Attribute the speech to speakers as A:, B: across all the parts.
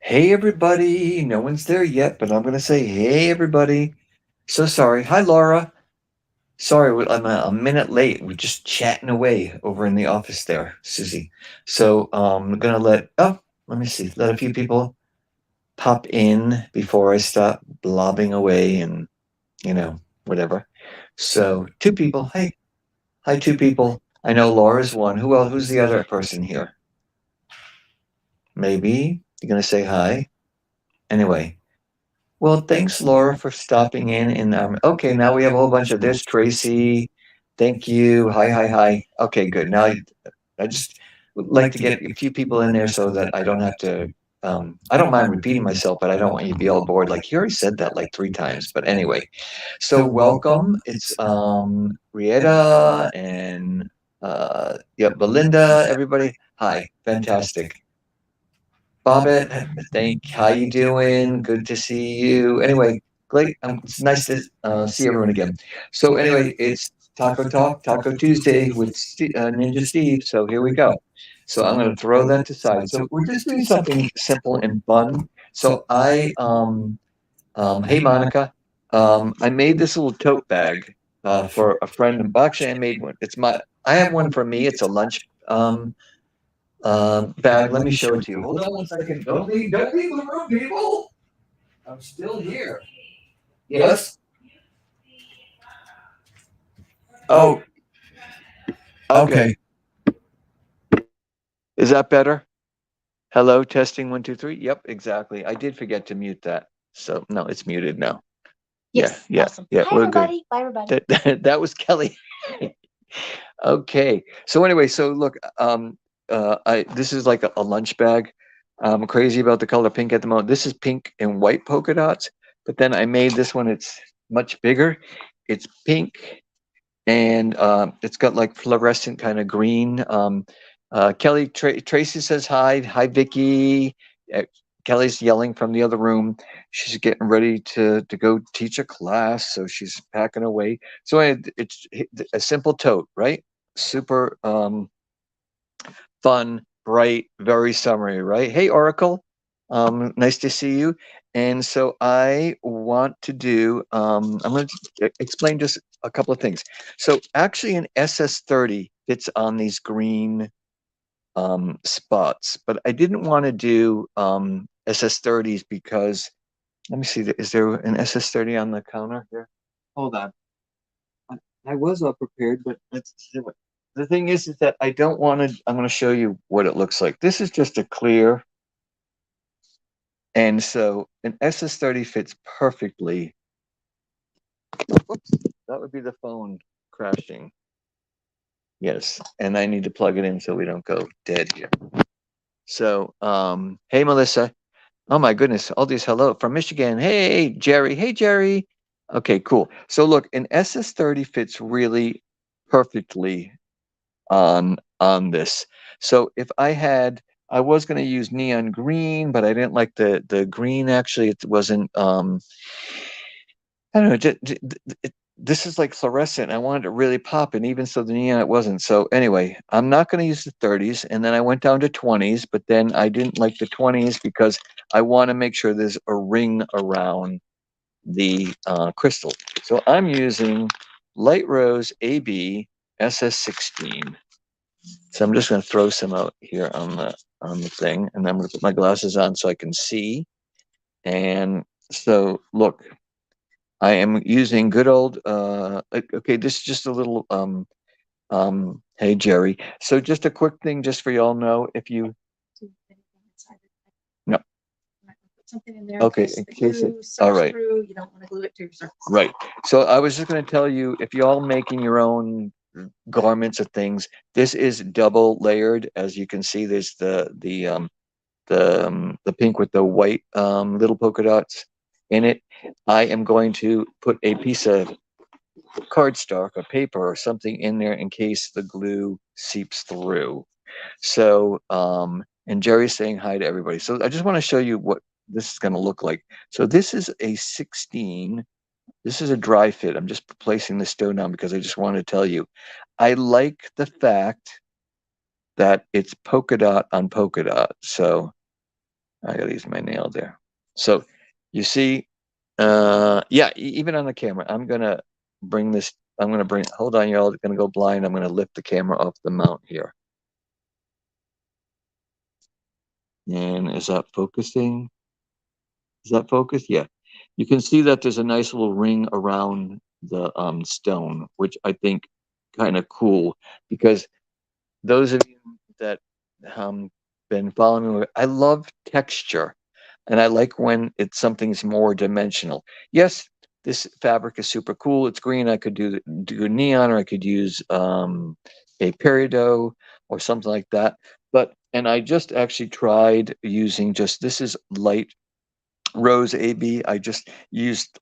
A: Hey everybody, no one's there yet, but I'm gonna say hey everybody. So sorry. Hi Laura. Sorry, I'm a minute late. We're just chatting away over in the office there, Susie. So I'm gonna let me see, let a few people pop in before I stop blobbing away and whatever. So two people. Hi two people. I know Laura's one. Who's the other person here? Maybe you're gonna say hi. Anyway, well, thanks, Laura, for stopping in. And okay, now we have a whole bunch of this. Tracy, thank you. Hi, hi, hi. Okay, good. Now I just would like to get a few people in there so that I don't have to. I don't mind repeating myself, but I don't want you to be all bored. Like you already said that like 3 times. But anyway, so welcome. It's Rieta and Belinda. Everybody, hi, fantastic. Bobette, how you doing? Good to see you. Anyway, great. It's nice to see everyone again. So anyway, it's Taco Talk, Taco Tuesday with Ninja Steve. So here we go. So I'm going to throw that aside. So we're just doing something simple and fun. So hey Monica, I made this little tote bag for a friend. Well, actually, I made one. I have one for me. It's a lunch bag. Let me show it to you. Hold on one second. Don't leave the room, people. I'm still here. Yes. Oh, okay. Is that better? Hello, testing 1, 2, 3. Yep, exactly. I did forget to mute that. So no, it's muted now.
B: Yes,
A: Yeah,
B: awesome.
A: yeah,
B: Hi,
A: we're good.
B: everybody. Bye, everybody.
A: That was Kelly. Okay. So anyway, so look, I this is like a lunch bag. I'm crazy about the color pink at the moment. This is pink and white polka dots, but then I made this one. It's much bigger. It's pink and it's got like fluorescent kind of green. Tracy says hi. Hi, Vicky. Uh, Kelly's yelling from the other room. She's getting ready to go teach a class, so she's packing away. So it's a simple tote, right? Super fun, bright, very summery, right? Hey, Oracle. Nice to see you. And so I want to do, I'm going to explain just a couple of things. So actually an SS30 fits on these green spots, but I didn't want to do SS30s because, let me see, is there an SS30 on the counter here? Hold on. I, I was all prepared, but let's do it. The thing is that I don't want to. I'm going to show you what it looks like. This is just a clear, and so an SS30 fits perfectly. Whoops, that would be the phone crashing. Yes, and I need to plug it in so we don't go dead here. So, hey Melissa. Oh my goodness, all these hello from Michigan. Hey Jerry. Hey Jerry. Okay, cool. So look, an SS30 fits really perfectly on this. So if I was going to use neon green, but I didn't like the green. Actually, it wasn't. I don't know. This is like fluorescent. I wanted to really pop, and even so, the neon it wasn't. So anyway, I'm not going to use the 30s, and then I went down to 20s, but then I didn't like the 20s because I want to make sure there's a ring around the crystal. So I'm using light rose AB SS16. So I'm just going to throw some out here on the thing, and I'm going to put my glasses on so I can see. And so, look, I am using good old. Okay, this is just a little. Hey Jerry. So just a quick thing, just for y'all know, if you no.
B: Something in there.
A: Okay,
B: in
A: in
B: case
A: case
B: the
A: it.
B: glue
A: All
B: sucks
A: right.
B: through. You don't want to glue it to your surface.
A: Right. So I was just going to tell you, if y'all making your own garments or things, this is double layered. As you can see, there's the pink with the white little polka dots in it. I am going to put a piece of cardstock or paper or something in there in case the glue seeps through. So, and Jerry's saying hi to everybody. So I just want to show you what this is going to look like. So this is a 16. This is a dry fit. I'm just placing the stone down because I just want to tell you, I like the fact that it's polka dot on polka dot. So I gotta use my nail there. So you see, yeah, even on the camera, I'm gonna bring this. I'm gonna bring. Hold on, y'all. Gonna go blind. I'm gonna lift the camera off the mount here. And is that focusing? Is that focused? Yeah. You can see that there's a nice little ring around the stone, which I think kind of cool because those of you that um been following me, I love texture and I like when it's something's more dimensional. Yes, this fabric is super cool. It's green. I could do neon, or I could use a peridot or something like that. But and I just actually tried using just this is light rose AB. I just used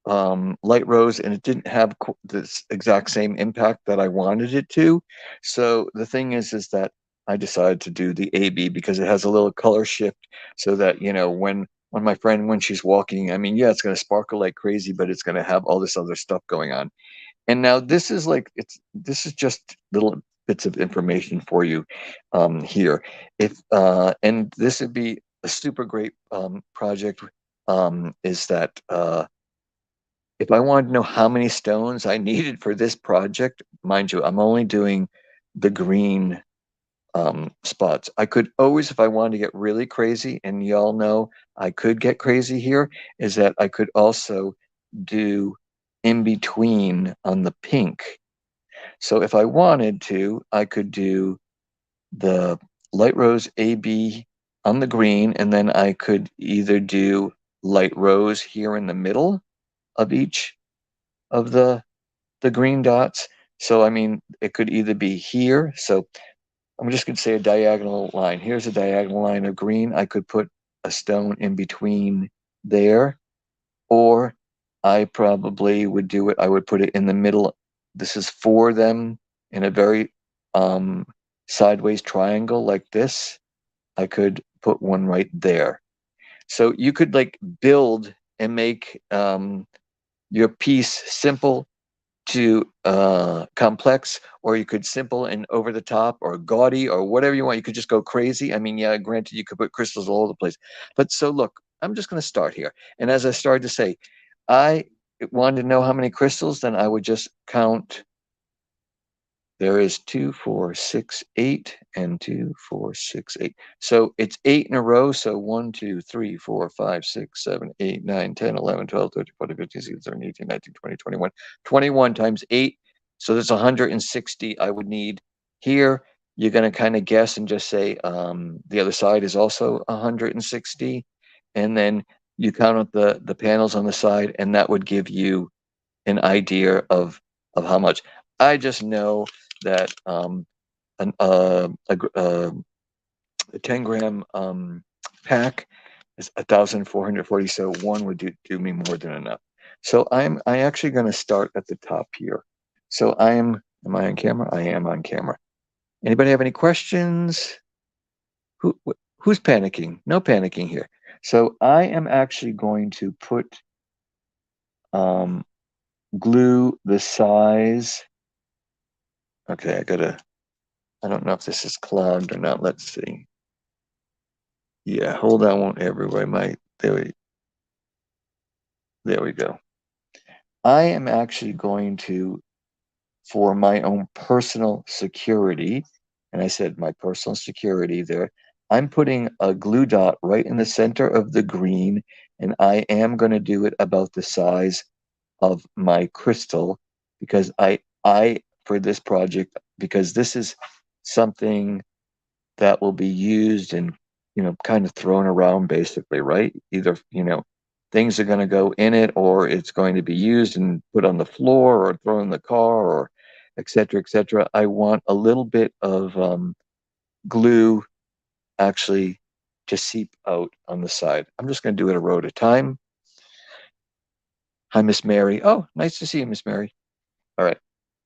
A: light rose, and it didn't have this exact same impact that I wanted it to. So the thing is that I decided to do the AB because it has a little color shift, so that when my friend when she's walking, I mean, yeah, it's going to sparkle like crazy, but it's going to have all this other stuff going on. And now this is like this is just little bits of information for you here. If and this would be a super great project is that if I wanted to know how many stones I needed for this project, mind you, I'm only doing the green spots. I could always, if I wanted to get really crazy, and y'all know I could get crazy here, is that I could also do in between on the pink. So if I wanted to, I could do the light rose AB on the green, and then I could either do light rose here in the middle of each of the green dots. So I mean, it could either be here. So I'm just going to say a diagonal line. Here's a diagonal line of green. I could put a stone in between there, or I probably would do it. I would put it in the middle. This is for them in a very um, sideways triangle like this. I could put one right there. So you could like build and make your piece simple to complex, or you could simple and over the top, or gaudy, or whatever you want. You could just go crazy. I mean, yeah, granted, you could put crystals all over the place. But so look, I'm just going to start here. And as I started to say, I wanted to know how many crystals, then I would just count. There is 2, 4, 6, 8, and 2, 4, 6, 8. So it's 8 in a row. So 1, 2, 3, 4, 5, 6, 7, 8, 9, 10, 11, 12, 13, 14, 15, 16, 17, 18, 19, 20, 21. 21 times 8. So there's 160 I would need here. You're going to kind of guess and just say the other side is also 160. And then you count up the panels on the side, and that would give you an idea of how much. I just know that an, a 10 gram pack is 1,440. So one would do me more than enough. So I actually going to start at the top here. So am I on camera? I am on camera. Anybody have any questions? Who who's panicking? No panicking here. So I am actually going to put um, glue the size. Okay, I don't know if this is clogged or not. Let's see. Yeah, hold on, won't everybody might there we go. I am actually going to, for my own personal security, and I said my personal security there, I'm putting a glue dot right in the center of the green, and I am going to do it about the size of my crystal because I for this project, because this is something that will be used and kind of thrown around basically, right? Either things are going to go in it, or it's going to be used and put on the floor or thrown in the car, or et cetera, et cetera. I want a little bit of glue actually to seep out on the side. I'm just going to do it a row at a time. Hi, Miss Mary. Oh, nice to see you, Miss Mary. All right,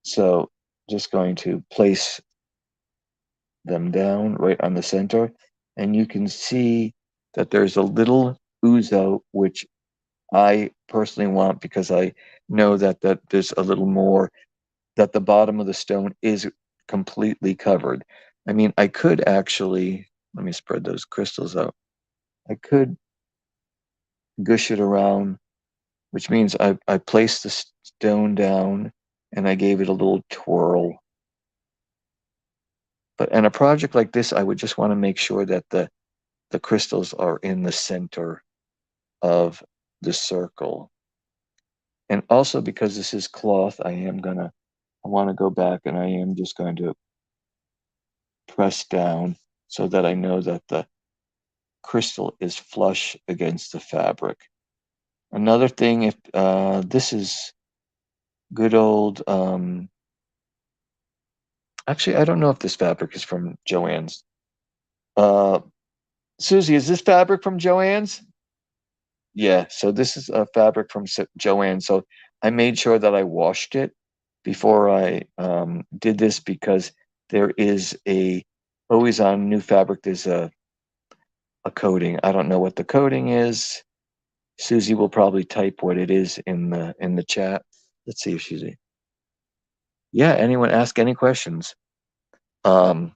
A: so just going to place them down right on the center, and you can see that there's a little ooze out, which I personally want because I know that there's a little more, that the bottom of the stone is completely covered. I mean, I could actually, let me spread those crystals out. I could gush it around, which means I placed the stone down and I gave it a little twirl. But in a project like this, I would just want to make sure that the crystals are in the center of the circle. And also because this is cloth, I want to go back and I am just going to press down so that I know that the crystal is flush against the fabric. Another thing, if this is good old, actually, I don't know if this fabric is from Joann's. Uh, Susie, is this fabric from Joann's? Yeah, so this is a fabric from Joanne. So I made sure that I washed it before I did this because there is always on new fabric, there's a coating. I don't know what the coating is. Susie will probably type what it is in the chat. Let's see if she's yeah, anyone ask any questions. Um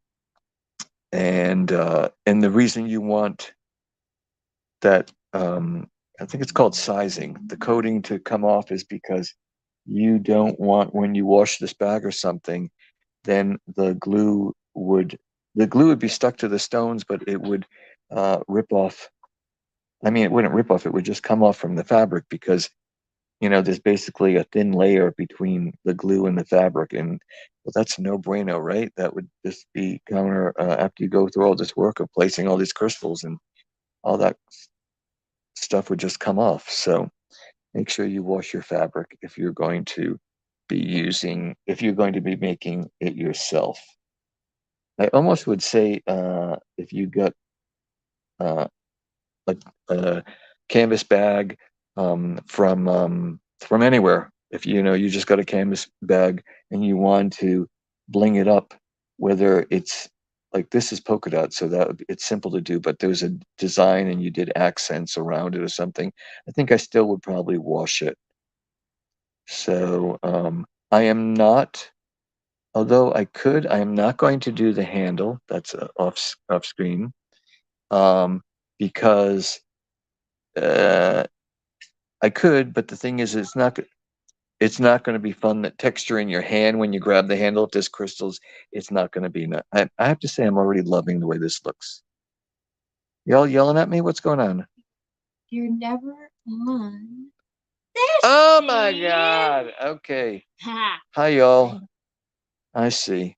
A: and the reason you want that I think it's called sizing, the coating to come off is because you don't want when you wash this bag or something, then the glue would be stuck to the stones, but it would rip off. I mean, it wouldn't rip off, it would just come off from the fabric because there's basically a thin layer between the glue and the fabric. And well, that's no bueno, right? That would just be counter after you go through all this work of placing all these crystals and all that stuff would just come off. So make sure you wash your fabric if you're going to if you're going to be making it yourself. I almost would say if you got uh, a, a canvas bag from anywhere, if you just got a canvas bag and you want to bling it up, whether it's like this is polka dot, so it's simple to do, but there's a design and you did accents around it or something, I think I still would probably wash it. So I am not, although I am not going to do the handle. That's off screen, because uh, I could, but the thing is, it's not going to be fun. That texture in your hand when you grab the handle of this crystals, it's not going to be. I have to say, I'm already loving the way this looks. Y'all yelling at me? What's going on?
B: You're never on this.
A: Oh my God. Okay. Hi, y'all. I see.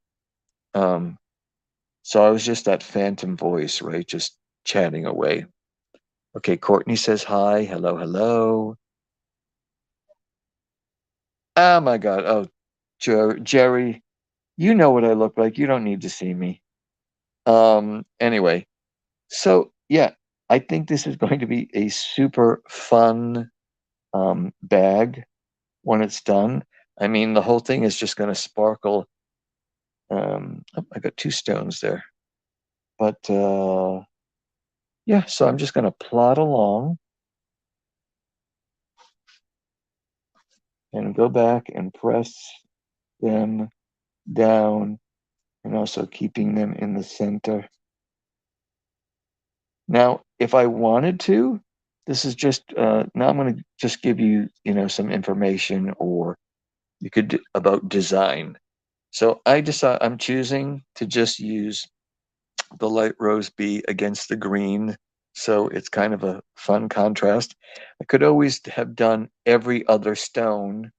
A: Um, so I was just that phantom voice, right? Just chatting away. Okay, Courtney says hi. Hello, hello. Oh my God. Oh, Jerry, you know what I look like. You don't need to see me. Anyway, so yeah, I think this is going to be a super fun bag when it's done. I mean, the whole thing is just going to sparkle. Oh, I got two stones there. But yeah, so I'm just going to plod along and go back and press them down and also keeping them in the center. Now, if I wanted to, this is just now I'm going to just give you, some information or you could about design. So I'm choosing to just use the light rose B against the green. So it's kind of a fun contrast. I could always have done every other stone.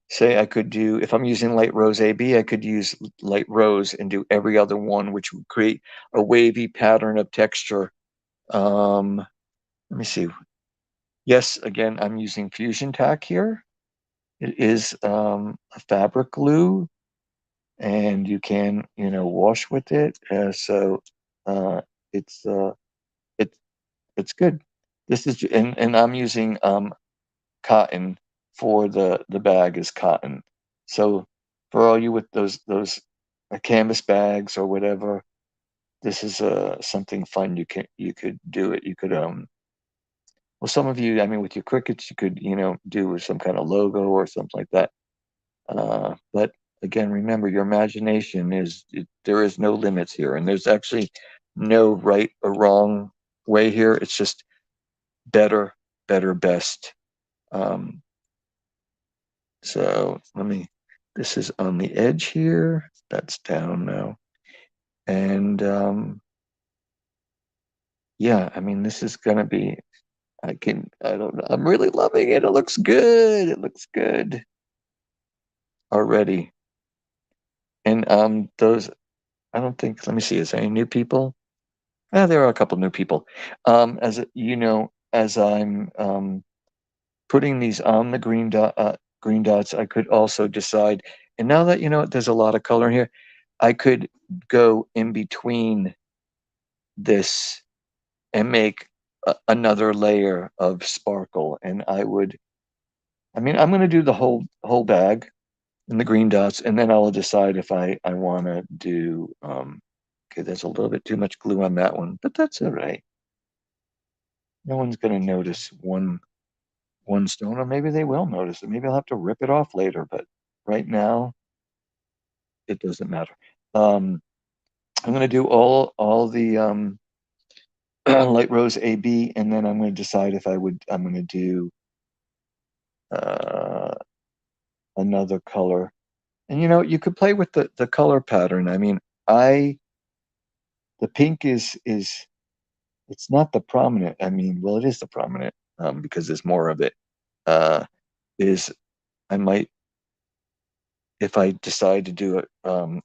A: Say I could do, if I'm using light rose AB, I could use light rose and do every other one, which would create a wavy pattern of texture. Let me see. Yes, again, I'm using Fusion Tack here. It is a fabric glue, and you can, wash with it. So it's it's it's good. This is and I'm using cotton for the bag is cotton. So for all you with those canvas bags or whatever, this is something fun. You could do it. You could well, some of you, I mean, with your crickets, you could, do some kind of logo or something like that. But again, remember, your imagination there is no limits here, and there's actually no right or wrong way here. It's just better, better, best. Um, so this is on the edge here. That's down now. And yeah, I mean, this is gonna be, I don't know. I'm really loving it. It looks good. It looks good already. And I don't think, let me see, is there any new people? There are a couple new people. As I'm putting these on the green dots, I could also decide. And now that there's a lot of color in here, I could go in between this and make another layer of sparkle. And I'm going to do the whole bag in the green dots, and then I'll decide if I want to do. Okay, there's a little bit too much glue on that one, but that's all right. No one's going to notice one stone, or maybe they will notice it. Maybe I'll have to rip it off later, but right now it doesn't matter. I'm going to do all the light rose AB, and then I'm going to decide if I'm going to do uh, another color. And you could play with the color pattern. I mean, I the pink is it's not the prominent. I mean, well, it is the prominent because there's more of it. Uh, is I might, if I decide to do it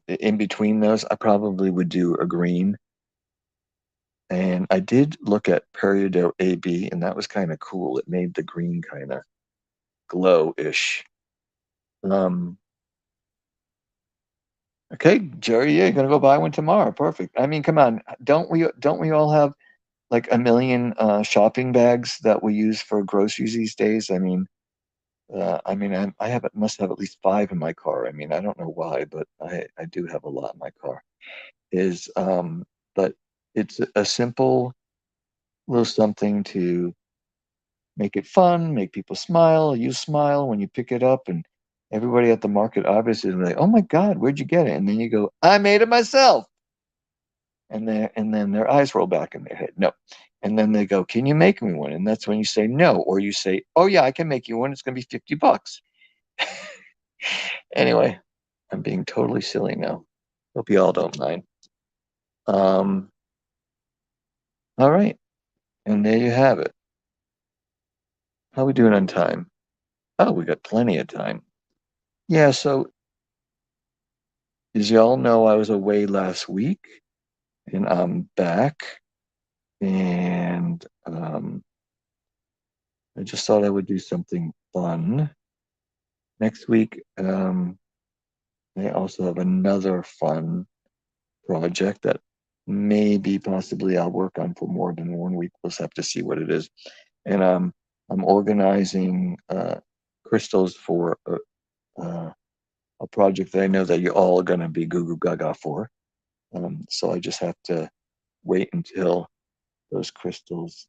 A: in between those, I probably would do a green. And I did look at Peridot AB, and that was kind of cool. It made the green kind of glow-ish. Um, okay, Jerry, yeah, you're gonna go buy one tomorrow. Perfect. I mean, come on, don't we all have like a million shopping bags that we use for groceries these days? I must have at least five in my car. I mean, I don't know why, but I do have a lot in my car. Is But it's a simple little something to make it fun, make people smile. You smile when you pick it up, and everybody at the market obviously is like, "Oh my God, where'd you get it?" And then you go, "I made it myself." And then their eyes roll back in their head. No. And then they go, "Can you make me one?" And that's when you say no, or you say, "Oh yeah, I can make you one. It's gonna be $50." Anyway, I'm being totally silly now. Hope you all don't mind. Um, all right, and there you have it. How we doing on time? Oh, we got plenty of time. Yeah, so as y'all know, I was away last week, and I'm back, and I just thought I would do something fun. Next week, I also have another fun project that maybe possibly I'll work on for more than 1 week. We'll just have to see what it is. And I'm organizing crystals for a project that I know that you're all going to be goo goo gaga for. So I just have to wait until those crystals,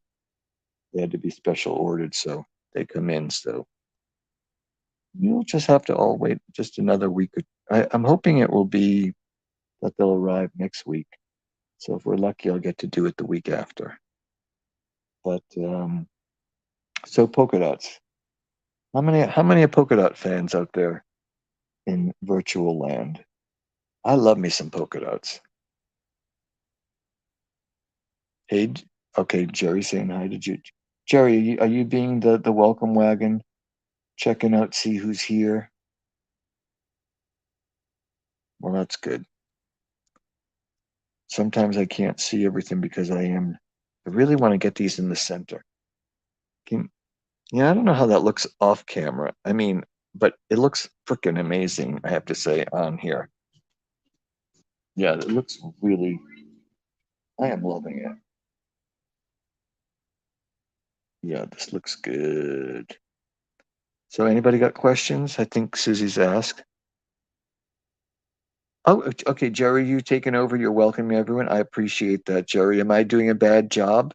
A: they had to be special ordered, so they come in. So you'll just have to all wait just another week. I'm hoping it will be that they'll arrive next week. So if we're lucky, I'll get to do it the week after. But so polka dots. How many are polka dot fans out there in virtual land? I love me some polka dots. Hey, okay, Jerry saying hi. Jerry? Are you being the welcome wagon, checking out, see who's here? Well, that's good. Sometimes I can't see everything because I really want to get these in the center. Can, yeah, I don't know how that looks off camera. I mean, but it looks freaking amazing, I have to say, on here. Yeah, it looks really, I am loving it. Yeah, this looks good. So anybody got questions? I think Susie's asked. Oh, okay, Jerry, you taking over. You're welcoming everyone. I appreciate that, Jerry. Am I doing a bad job?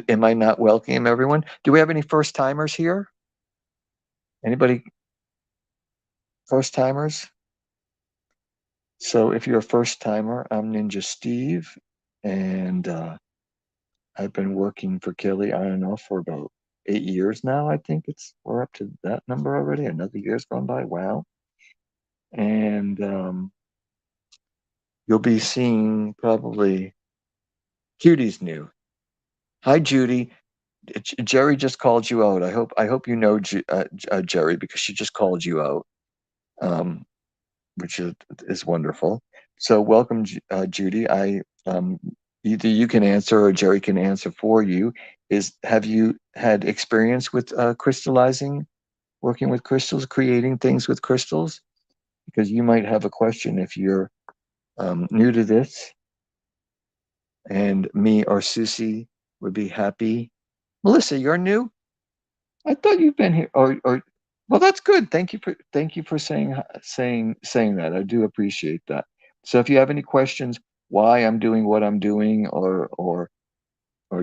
A: Am I not welcoming everyone? Do we have any first timers here? Anybody first timers? So if you're a first timer, I'm Ninja Steve, and I've been working for Kelly on and off for about 8 years now. I think we're up to that number already. Another year's gone by. Wow. And you'll be seeing probably Judy's new. Hi, Judy. Jerry just called you out. I hope you know Jerry because she just called you out, um, which is wonderful. So welcome, Judy. Either you can answer or Jerry can answer for you. Have you had experience with crystallizing, working with crystals, creating things with crystals? Because you might have a question if you're new to this, and me or Susie would be happy. Melissa, you're new. I thought you've been here, or well, that's good. Thank you for saying that. I do appreciate that. So if you have any questions, why I'm doing what I'm doing, or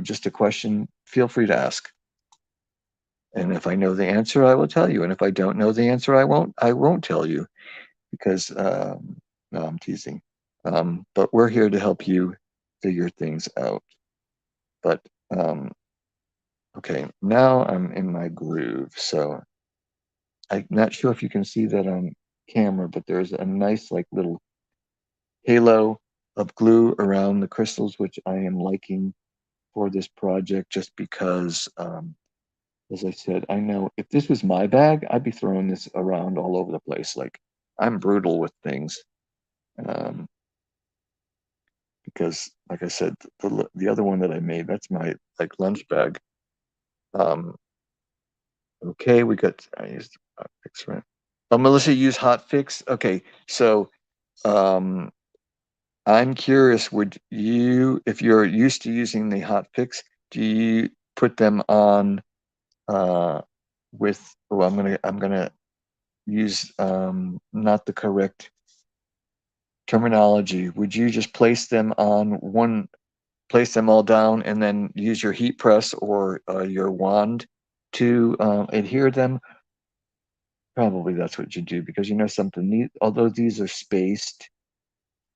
A: just a question, feel free to ask. And if I know the answer, I will tell you. And if I don't know the answer, I won't tell you because no, I'm teasing. But we're here to help you figure things out. But okay, now I'm in my groove. So I'm not sure if you can see that on camera, but there's a nice like little halo of glue around the crystals, which I am liking for this project just because, as I said, I know if this was my bag, I'd be throwing this around all over the place. Like I'm brutal with things. Um, because like I said, the other one that I made, that's my like lunch bag. Um, okay, we got, I used hot fix, right? Oh, Melissa used hot fix. Okay, so um, I'm curious, if you're used to using the hot fix, do you put them on uh, I'm gonna use not the correct terminology. Would you just place them all down and then use your heat press or your wand to adhere them? Probably that's what you do because you know something. Although these are spaced,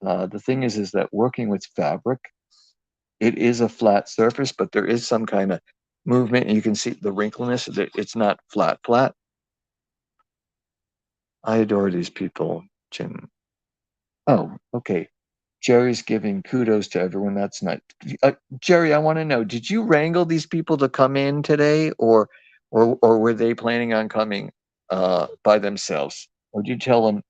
A: the thing is that working with fabric, it is a flat surface, but there is some kind of movement, and you can see the wrinkliness. It's not flat, flat. I adore these people, Jim. Oh, okay. Jerry's giving kudos to everyone. That's not Jerry. I want to know: did you wrangle these people to come in today, or were they planning on coming by themselves? Or did you tell them,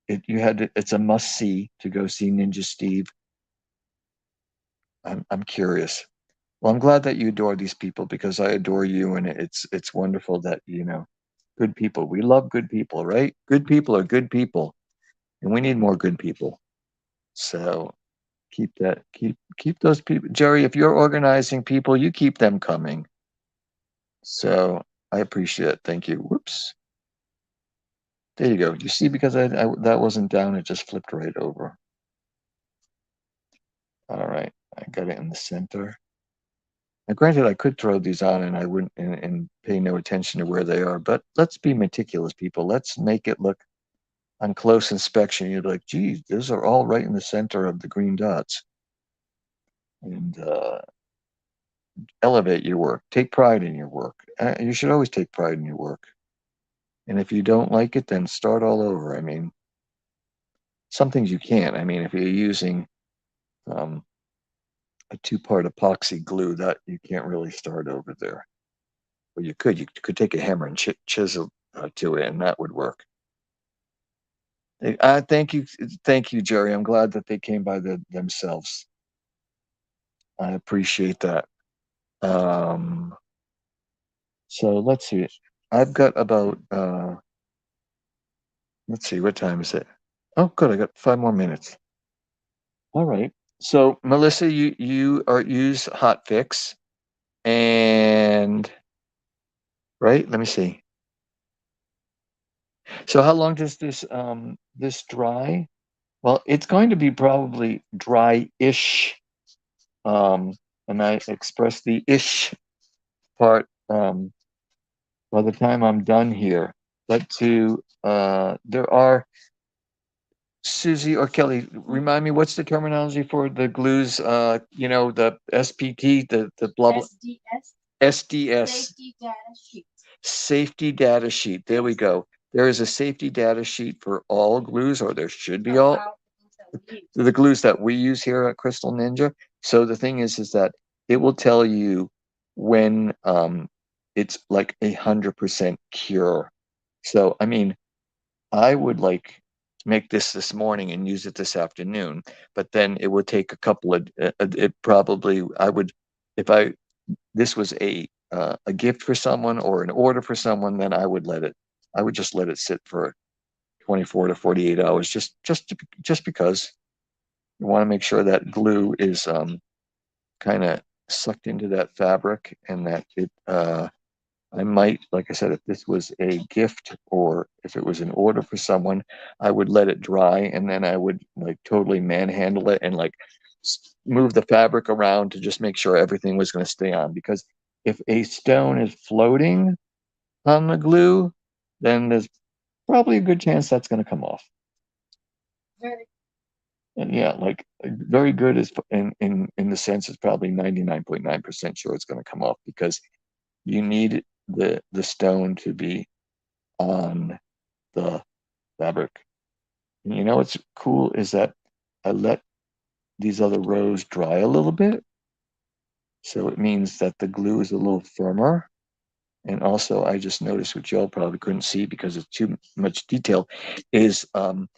A: it's a must see to go see Ninja Steve? I'm curious. Well, I'm glad that you adore these people because I adore you, and it's wonderful that good people. We love good people, right? Good people are good people, and we need more good people. So keep those people, Jerry. If you're organizing people, you keep them coming. So I appreciate it. Thank you. Whoops. There you go. You see, because that wasn't down, it just flipped right over. All right, I got it in the center. Now, granted, I could throw these on and I wouldn't and pay no attention to where they are, but let's be meticulous, people. Let's make it look on close inspection. You'd be like, geez, those are all right in the center of the green dots. And elevate your work. Take pride in your work. You should always take pride in your work. And if you don't like it, then start all over. I mean, some things you can't. I mean, if you're using um, a two-part epoxy glue, that you can't really start over there. Well, you could. You could take a hammer and chisel to it, and that would work. Thank you, Jerry. I'm glad that they came by themselves. I appreciate that. Um, so let's see. I've got about let's see, what time is it? Oh, good. I got 5 more minutes. All right. So Melissa, you use hotfix, and right. Let me see. So how long does this dry? Well, it's going to be probably dry-ish. Um, and I express the ish part by the time I'm done here. But there are Susie or Kelly, remind me what's the terminology for the glues? The SPT, the blah blah. SDS.
B: Safety data sheet.
A: Safety data sheet. There we go. There is a safety data sheet for all glues, or there should be all the glues that we use here at Crystal Ninja. So the thing is that it will tell you when it's like 100% cure. So I mean, I would like make this morning and use it this afternoon, but then it would take a couple of it probably I would if I this was a gift for someone or an order for someone, then I would just let it sit for 24 to 48 hours just because you want to make sure that glue is kind of sucked into that fabric and that it I might, like I said, if this was a gift or if it was an order for someone, I would let it dry and then I would like totally manhandle it and like move the fabric around to just make sure everything was going to stay on. Because if a stone is floating on the glue, then there's probably a good chance that's going to come off.
B: Very.
A: And yeah, like very good is in the sense it's probably 99.9% sure it's going to come off because you need the stone to be on the fabric. And you know what's cool is that I let these other rows dry a little bit. So it means that the glue is a little firmer. And also I just noticed, which y'all probably couldn't see because it's too much detail, is on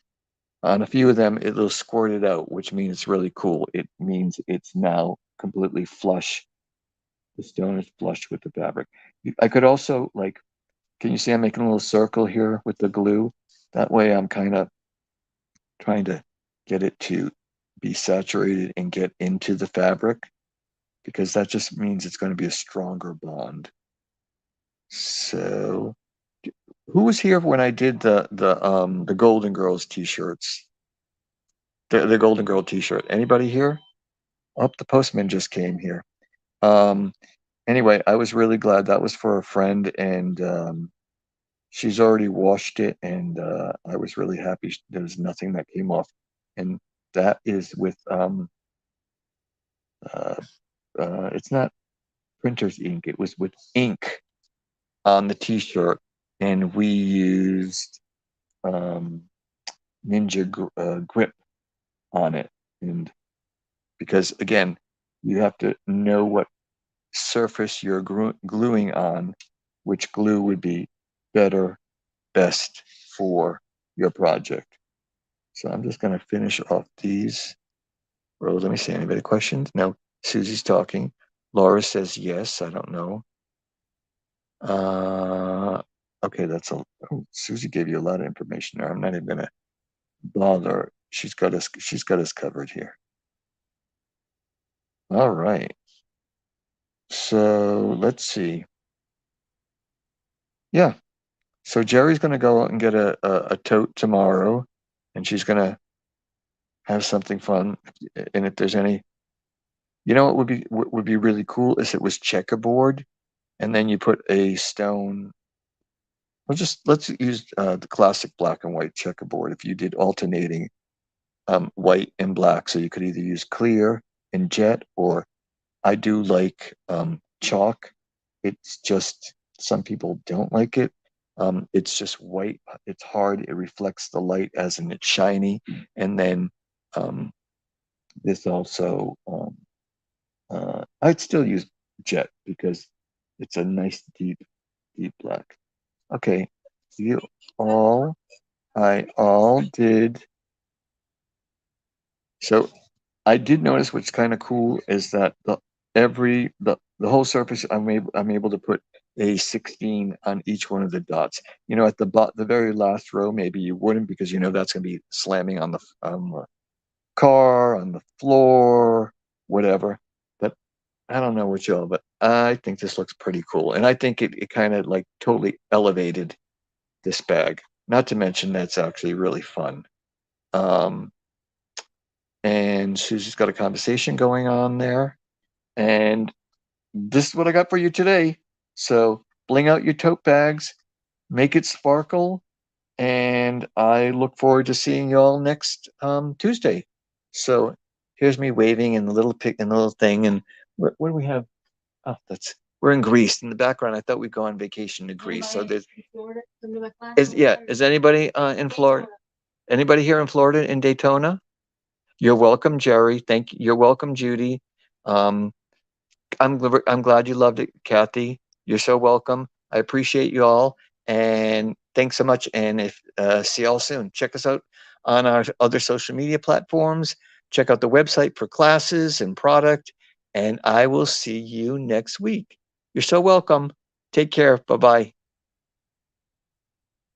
A: a few of them it'll squirt it out, which means it's really cool. It means it's now completely flush. The stone is flush with the fabric. I could also like, can you see I'm making a little circle here with the glue? That way I'm kind of trying to get it to be saturated and get into the fabric because that just means it's going to be a stronger bond. So, who was here when I did the Golden Girls t-shirts? The Golden Girl t-shirt. Anybody here? Oh, the postman just came here. Um, anyway, I was really glad that was for a friend, and she's already washed it, and I was really happy. There's nothing that came off, and that is with uh, it's not printer's ink. It was with ink on the T-shirt, and we used um, Ninja grip on it, and because again, you have to know what surface you're gluing on, which glue would be better, best for your project. So I'm just going to finish off these rows. Let me see. Anybody questions? No. Susie's talking. Laura says yes. I don't know. Uh, okay, that's a. Oh, Susie gave you a lot of information there. I'm not even gonna bother. She's got us. She's got us covered here. All right. So let's see. Yeah. So Jerry's gonna go out and get a tote tomorrow, and she's gonna have something fun. And if there's any, what would be really cool is it was checkerboard, and then you put a stone. Well, just let's use the classic black and white checkerboard. If you did alternating white and black. So you could either use clear and jet, or I do like chalk. It's just some people don't like it. It's just white. It's hard. It reflects the light as in it's shiny. And then um, this also, I'd still use jet because it's a nice deep black. Okay, you all, I all did. So I did notice what's kind of cool is that the whole surface I'm able to put a 16 on each one of the dots. At the very last row, maybe you wouldn't because that's going to be slamming on the car, on the floor, whatever. But I don't know what y'all, but I think this looks pretty cool, and I think it kind of like totally elevated this bag. Not to mention that's actually really fun. Um, and Susie's got a conversation going on there. And this is what I got for you today. So bling out your tote bags, make it sparkle, and I look forward to seeing you all next Tuesday. So here's me waving in the little pic and the little thing. And what do we have? Oh, we're in Greece in the background. I thought we'd go on vacation to Greece. So there's is anybody in Florida? Anybody here in Florida in Daytona? You're welcome, Jerry. Thank you. You're welcome, Judy. Um, I'm glad you loved it, Kathy. You're so welcome. I appreciate you all, and thanks so much. And if see y'all soon. Check us out on our other social media platforms. Check out the website for classes and product. And I will see you next week. You're so welcome. Take care. Bye bye.